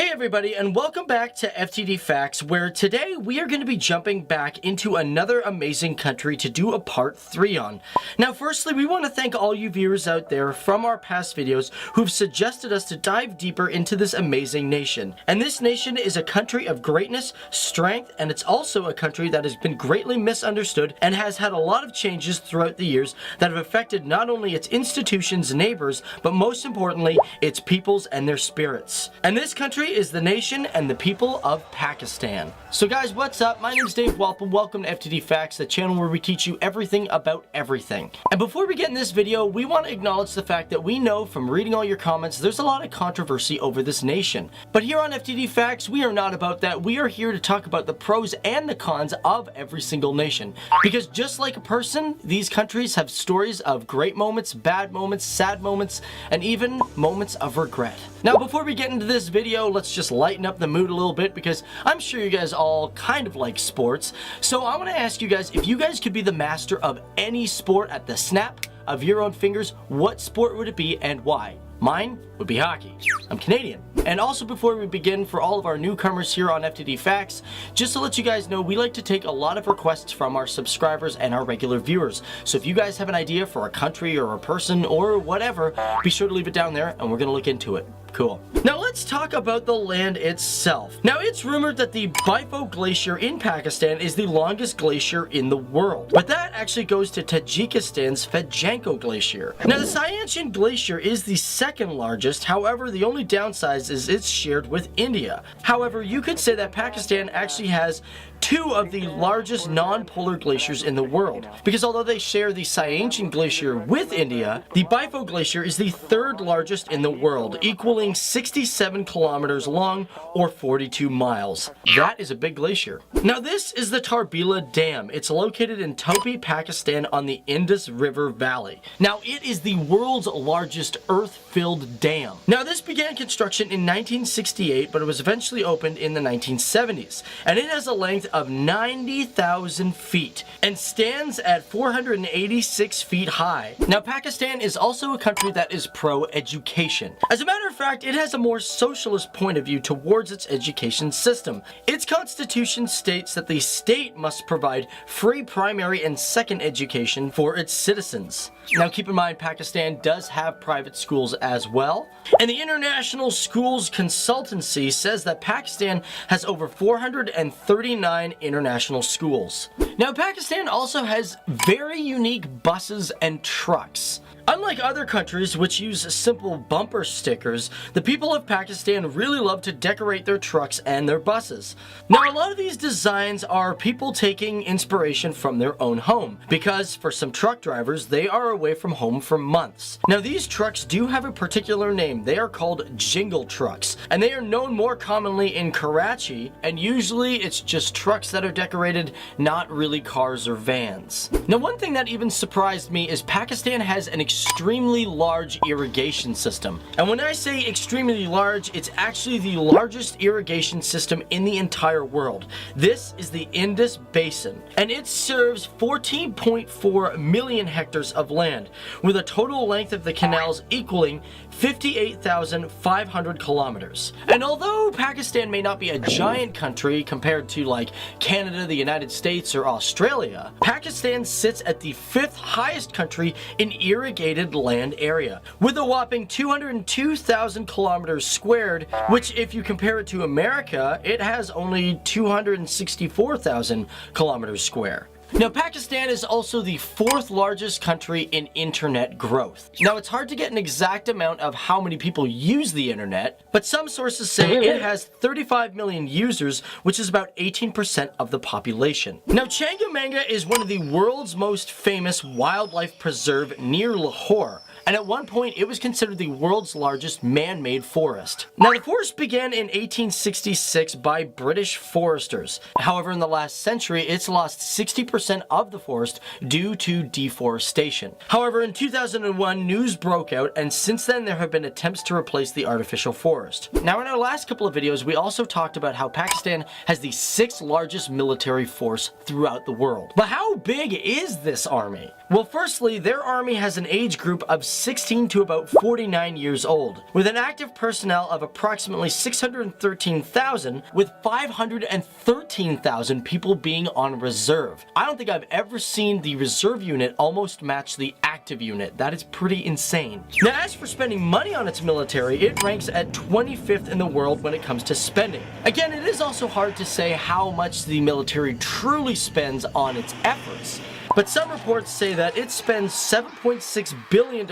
Hey everybody, and welcome back to FTD Facts, where today we are going to be jumping back into another amazing country to do a part 3 on. Now firstly, we want to thank all you viewers out there from our past videos who've suggested us to dive deeper into this amazing nation. And this nation is a country of greatness, strength, and it's also a country that has been greatly misunderstood and has had a lot of changes throughout the years that have affected not only its institutions, neighbors, but most importantly, its peoples and their spirits. And this country is the nation and the people of Pakistan. So guys, what's up? My name is Dave Welp. Welcome to FTD Facts, the channel where we teach you everything about everything. And before we get in this video, we want to acknowledge the fact that we know from reading all your comments, there's a lot of controversy over this nation. But here on FTD Facts, we are not about that. We are here to talk about the pros and the cons of every single nation. Because just like a person, these countries have stories of great moments, bad moments, sad moments, and even moments of regret. Now, before we get into this video, let's just lighten up the mood a little bit because I'm sure you guys all kind of like sports. So I want to ask you guys, if you guys could be the master of any sport at the snap of your own fingers, what sport would it be and why? Mine would be hockey. I'm Canadian. And also, before we begin, for all of our newcomers here on FTD Facts, just to let you guys know, we like to take a lot of requests from our subscribers and our regular viewers. So if you guys have an idea for a country or a person or whatever, be sure to leave it down there and we're going to look into it. Cool. Now let's talk about the land itself. Now it's rumored that the Bifo Glacier in Pakistan is the longest glacier in the world, but that actually goes to Tajikistan's Fedjanko Glacier. Now the Sayanchin Glacier is the second largest, however the only downside is it's shared with India. However, you could say that Pakistan actually has two of the largest non-polar glaciers in the world, because although they share the Sayanchin Glacier with India, the Bifo Glacier is the third largest in the world, equaling 67 kilometers long or 42 miles. That is a big glacier. Now this is the Tarbila Dam. It's located in Topi, Pakistan on the Indus River Valley. Now it is the world's largest earth-filled dam. Now this began construction in 1968, but it was eventually opened in the 1970s, and it has a length of 90,000 feet and stands at 486 feet high. Now Pakistan is also a country that is pro-education. As a matter of fact, it has a more socialist point of view towards its education system. Its constitution states that the state must provide free primary and second education for its citizens. Now keep in mind, Pakistan does have private schools as well. And the International Schools Consultancy says that Pakistan has over 439 international schools. Now Pakistan also has very unique buses and trucks. Unlike other countries which use simple bumper stickers, the people of Pakistan really love to decorate their trucks and their buses. Now a lot of these designs are people taking inspiration from their own home, because for some truck drivers, they are away from home for months. Now these trucks do have a particular name. They are called jingle trucks, and they are known more commonly in Karachi, and usually it's just trucks that are decorated, not really cars or vans. Now one thing that even surprised me is Pakistan has an extremely large irrigation system. And when I say extremely large, it's actually the largest irrigation system in the entire world. This is the Indus Basin, and it serves 14.4 million hectares of land, with a total length of the canals equaling 58,500 kilometers. And although Pakistan may not be a giant country compared to like Canada, the United States, or Australia, Pakistan sits at the 5th highest country in irrigated land area, with a whopping 202,000 kilometers squared, which if you compare it to America, it has only 264,000 kilometers square. Now Pakistan is also the 4th largest country in internet growth. Now it's hard to get an exact amount of how many people use the internet, but some sources say it has 35 million users, which is about 18% of the population. Now Changamanga is one of the world's most famous wildlife preserve near Lahore, and at one point it was considered the world's largest man-made forest. Now the forest began in 1866 by British foresters. However, in the last century, it's lost 60% of the forest due to deforestation. However, in 2001, news broke out, and since then there have been attempts to replace the artificial forest. Now in our last couple of videos, we also talked about how Pakistan has the 6th largest military force throughout the world. But how big is this army? Well, firstly, their army has an age group of 16 to about 49 years old, with an active personnel of approximately 613,000, with 513,000 people being on reserve. I don't think I've ever seen the reserve unit almost match the active unit. That is pretty insane. Now, as for spending money on its military, it ranks at 25th in the world when it comes to spending. Again, it is also hard to say how much the military truly spends on its efforts, but some reports say that it spends $7.6 billion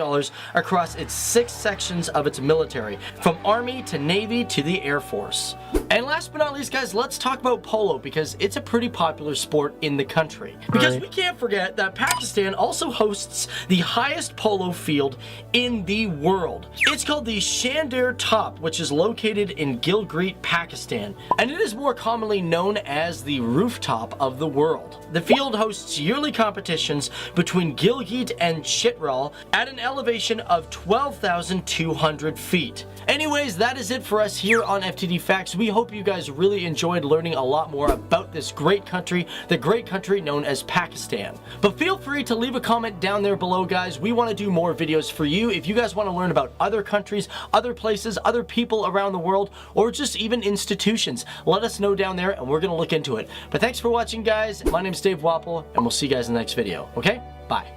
across its 6 sections of its military, from Army to Navy to the Air Force. And last but not least, guys, let's talk about polo, because it's a pretty popular sport in the country. Because we can't forget that Pakistan also hosts the highest polo field in the world. It's called the Shandar Top, which is located in Gilgit, Pakistan, and it is more commonly known as the rooftop of the world. The field hosts yearly competitions between Gilgit and Chitral at an elevation of 12,200 feet. Anyways, that is it for us here on FTD Facts. We hope you guys really enjoyed learning a lot more about this great country, the great country known as Pakistan. But feel free to leave a comment down there below, guys. We want to do more videos for you. If you guys want to learn about other countries, other places, other people around the world, or just even institutions, let us know down there and we're going to look into it. But thanks for watching, guys. My name's Dave Wapple, and we'll see you guys in the next video. Okay? Bye.